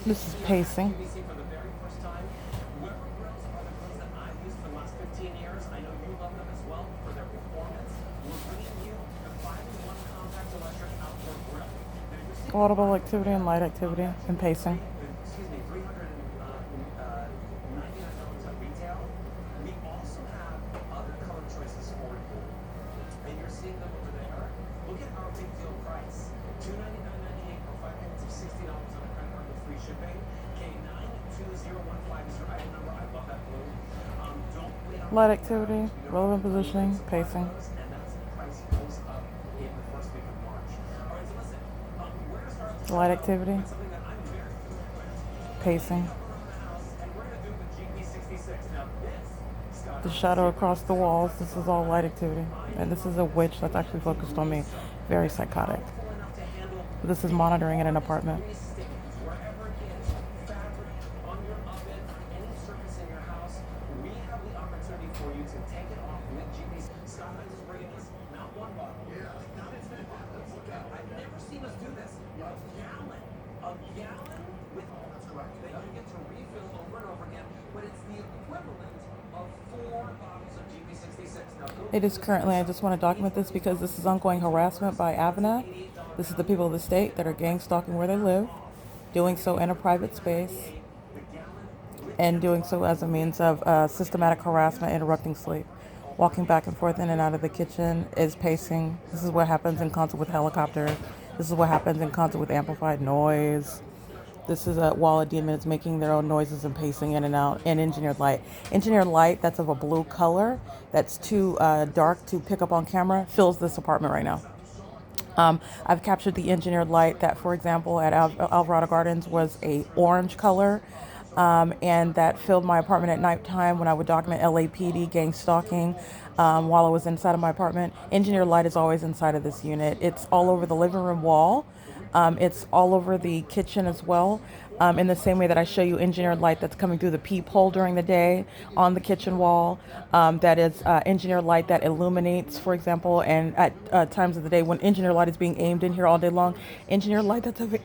This is pacing. Audible activity and light activity and pacing. Light activity, relevant positioning, pacing. Light activity, pacing. The shadow across the walls, this is all light activity. And this is a witch that's actually focused on me. Very psychotic. This is monitoring in an apartment. It is currently, I just want to document this because this is ongoing harassment by AVANATH. This is the people of the state that are gang stalking where they live, doing so in a private space, and doing so as a means of systematic harassment, interrupting sleep. Walking back and forth in and out of the kitchen is pacing. This is what happens in concert with helicopters. This is what happens in concert with amplified noise. This is while a demon is making their own noises and pacing in and out, and engineered light. Engineered light that's of a blue color, that's too dark to pick up on camera, fills this apartment right now. I've captured the engineered light that, for example, at Alvarado Gardens was a orange color, and that filled my apartment at nighttime when I would document LAPD gang stalking while I was inside of my apartment. Engineered light is always inside of this unit. It's all over the living room wall. It's all over the kitchen as well, in the same way that I show you engineered light that's coming through the peephole during the day on the kitchen wall. That is engineered light that illuminates, for example, and at times of the day when engineered light is being aimed in here all day long. Engineered light that's of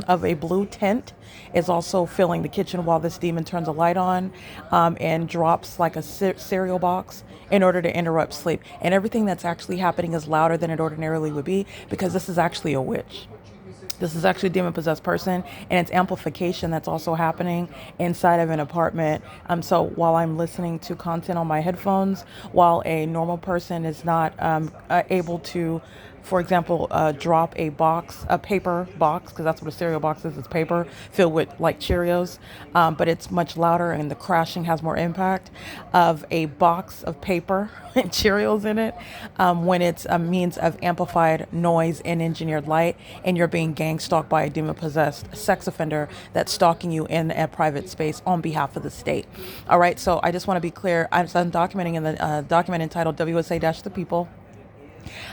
of a blue tint is also filling the kitchen while this demon turns a light on and drops like a cereal box in order to interrupt sleep. And everything that's actually happening is louder than it ordinarily would be because this is actually a witch. This is actually a demon-possessed person, and it's amplification that's also happening inside of an apartment. So while I'm listening to content on my headphones, while a normal person is not able to, for example, drop a box, a paper box, because that's what a cereal box is. It's paper filled with like Cheerios, but it's much louder and the crashing has more impact of a box of paper and Cheerios in it when it's a means of amplified noise and engineered light, and you're being gang stalked by a demon-possessed sex offender that's stalking you in a private space on behalf of the state. All right, so I just want to be clear. I'm documenting in the document entitled WSA-The People.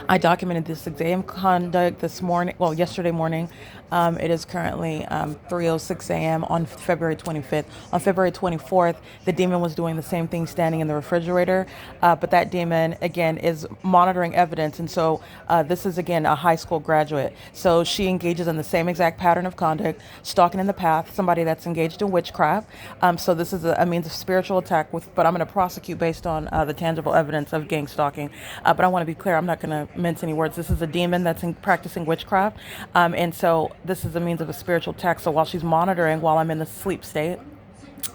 I documented this exam conduct yesterday morning. It is currently 3:06 a.m. on February 25th. On February 24th, the demon was doing the same thing standing in the refrigerator, but that demon, again, is monitoring evidence. And so this is, again, a high school graduate. So she engages in the same exact pattern of conduct, stalking in the path, somebody that's engaged in witchcraft. So this is a means of spiritual attack, but I'm going to prosecute based on the tangible evidence of gang stalking. But I want to be clear, I'm not going to mince any words. This is a demon that's practicing witchcraft. And so this is a means of a spiritual attack. So while she's monitoring, while I'm in the sleep state,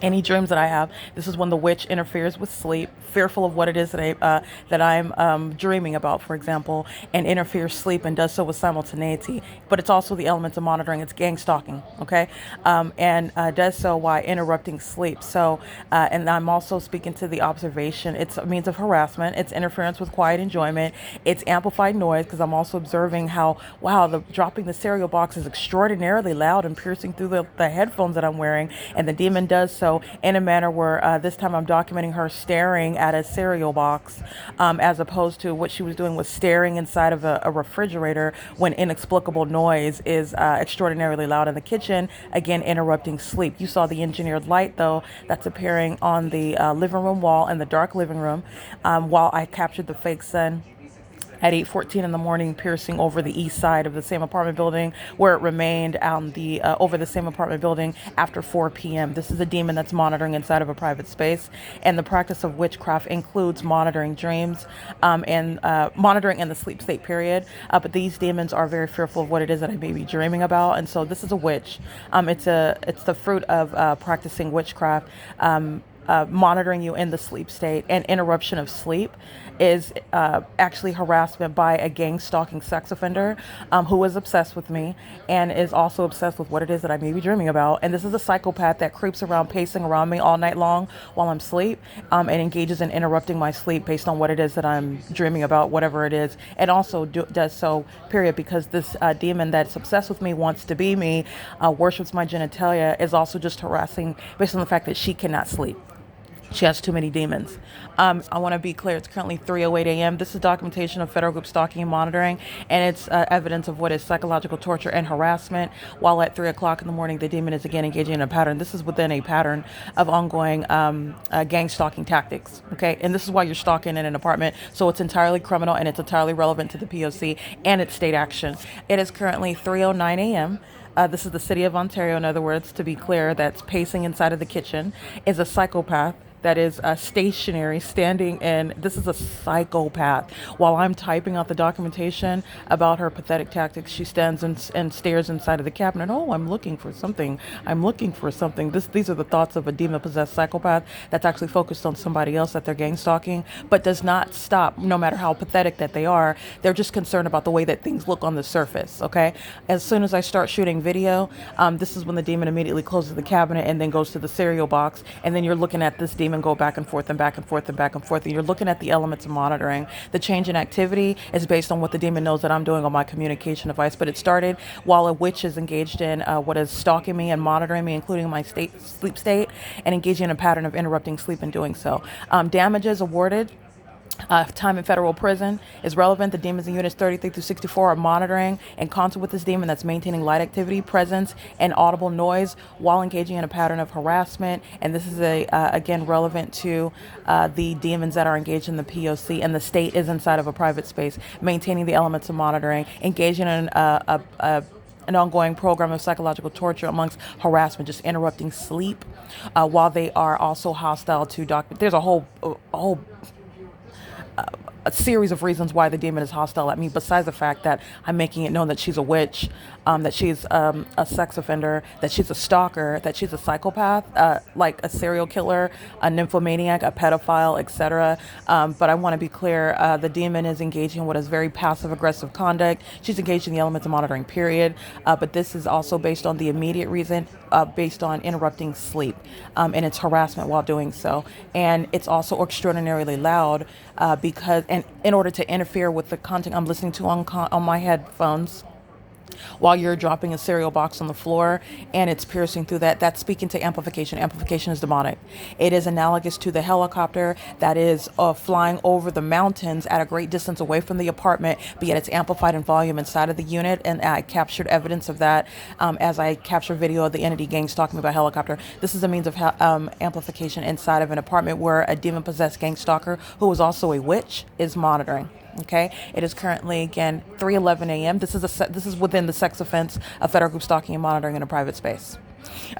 any dreams that I have, this is when the witch interferes with sleep, fearful of what it is that I'm dreaming about, for example, and interferes sleep and does so with simultaneity. But it's also the elements of monitoring. It's gang stalking, okay? And does so while interrupting sleep. So, and I'm also speaking to the observation. It's a means of harassment. It's interference with quiet enjoyment. It's amplified noise because I'm also observing how, wow, dropping the cereal box is extraordinarily loud and piercing through the headphones that I'm wearing. And the demon does so in a manner where this time I'm documenting her staring at a cereal box as opposed to what she was doing was staring inside of a refrigerator when inexplicable noise is extraordinarily loud in the kitchen, again interrupting sleep. You saw the engineered light though that's appearing on the living room wall in the dark living room while I captured the fake sun at 8:14 in the morning, piercing over the east side of the same apartment building, where it remained on the over the same apartment building after 4 p.m. This is a demon that's monitoring inside of a private space, and the practice of witchcraft includes monitoring dreams and monitoring in the sleep state period. But these demons are very fearful of what it is that I may be dreaming about, and so this is a witch. It's the fruit of practicing witchcraft. Monitoring you in the sleep state, and interruption of sleep is actually harassment by a gang stalking sex offender who is obsessed with me and is also obsessed with what it is that I may be dreaming about. And this is a psychopath that creeps around, pacing around me all night long while I'm asleep, and engages in interrupting my sleep based on what it is that I'm dreaming about, whatever it is, and also does so, period, because this demon that's obsessed with me, wants to be me, worships my genitalia, is also just harassing based on the fact that she cannot sleep. She has too many demons. I want to be clear. It's currently 3:08 a.m. This is documentation of federal group stalking and monitoring, and it's evidence of what is psychological torture and harassment. While at 3 o'clock in the morning, the demon is again engaging in a pattern. This is within a pattern of ongoing gang stalking tactics. Okay, and this is why you're stalking in an apartment. So it's entirely criminal, and it's entirely relevant to the P.O.C. and its state action. It is currently 3:09 a.m. This is the city of Ontario, in other words, to be clear, that's pacing inside of the kitchen, is a psychopath that is stationary, standing in. This is a psychopath. While I'm typing out the documentation about her pathetic tactics, she stands and stares inside of the cabinet. Oh, I'm looking for something. I'm looking for something. These are the thoughts of a demon-possessed psychopath that's actually focused on somebody else that they're gang stalking, but does not stop, no matter how pathetic that they are. They're just concerned about the way that things look on the surface, okay? As soon as I start shooting video, this is when the demon immediately closes the cabinet and then goes to the cereal box, and then you're looking at this demon go back and forth and back and forth and back and forth, and you're looking at the elements of monitoring. The change in activity is based on what the demon knows that I'm doing on my communication device, but it started while a witch is engaged in what is stalking me and monitoring me, including my sleep state, and engaging in a pattern of interrupting sleep and doing so. Damages awarded. Time in federal prison is relevant. The demons in units 33 through 64 are monitoring and concert with this demon that's maintaining light activity, presence, and audible noise while engaging in a pattern of harassment. And this is again relevant to the demons that are engaged in the P.O.C. and the state is inside of a private space, maintaining the elements of monitoring, engaging in an ongoing program of psychological torture amongst harassment, just interrupting sleep, while they are also hostile to There's a whole a series of reasons why the demon is hostile at me, besides the fact that I'm making it known that she's a witch, that she's a sex offender, that she's a stalker, that she's a psychopath, like a serial killer, a nymphomaniac, a pedophile, etc. But I want to be clear, the demon is engaging in what is very passive-aggressive conduct. She's engaged in the elements of monitoring, period. But this is also based on the immediate reason, based on interrupting sleep, and it's harassment while doing so. And it's also extraordinarily loud because, and in order to interfere with the content I'm listening to on my headphones, while you're dropping a cereal box on the floor and it's piercing through that's speaking to amplification. Amplification is demonic. It is analogous to the helicopter that is flying over the mountains at a great distance away from the apartment, but yet it's amplified in volume inside of the unit. And I captured evidence of that as I captured video of the entity gang stalking me by helicopter. This is a means of amplification inside of an apartment where a demon-possessed gang stalker, who is also a witch, is monitoring. Okay, it is currently again 3:11 a.m. This is within the sex offense of federal group stalking and monitoring in a private space.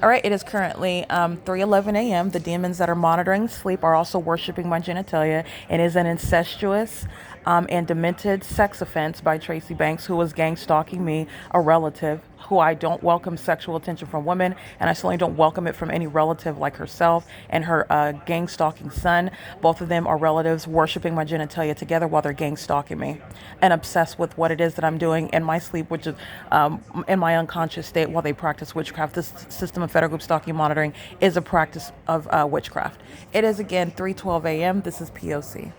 All right, it is currently 3:11 a.m. The demons that are monitoring sleep are also worshiping my genitalia. It is an incestuous and demented sex offense by Tracy Banks, who was gang stalking me, a relative who I don't welcome sexual attention from women, and I certainly don't welcome it from any relative like herself and her gang stalking son. Both of them are relatives worshiping my genitalia together while they're gang stalking me and obsessed with what it is that I'm doing in my sleep, which is in my unconscious state while they practice witchcraft. This system of federal group stalking and monitoring is a practice of witchcraft. It is again 3:12 a.m. This is P.O.C.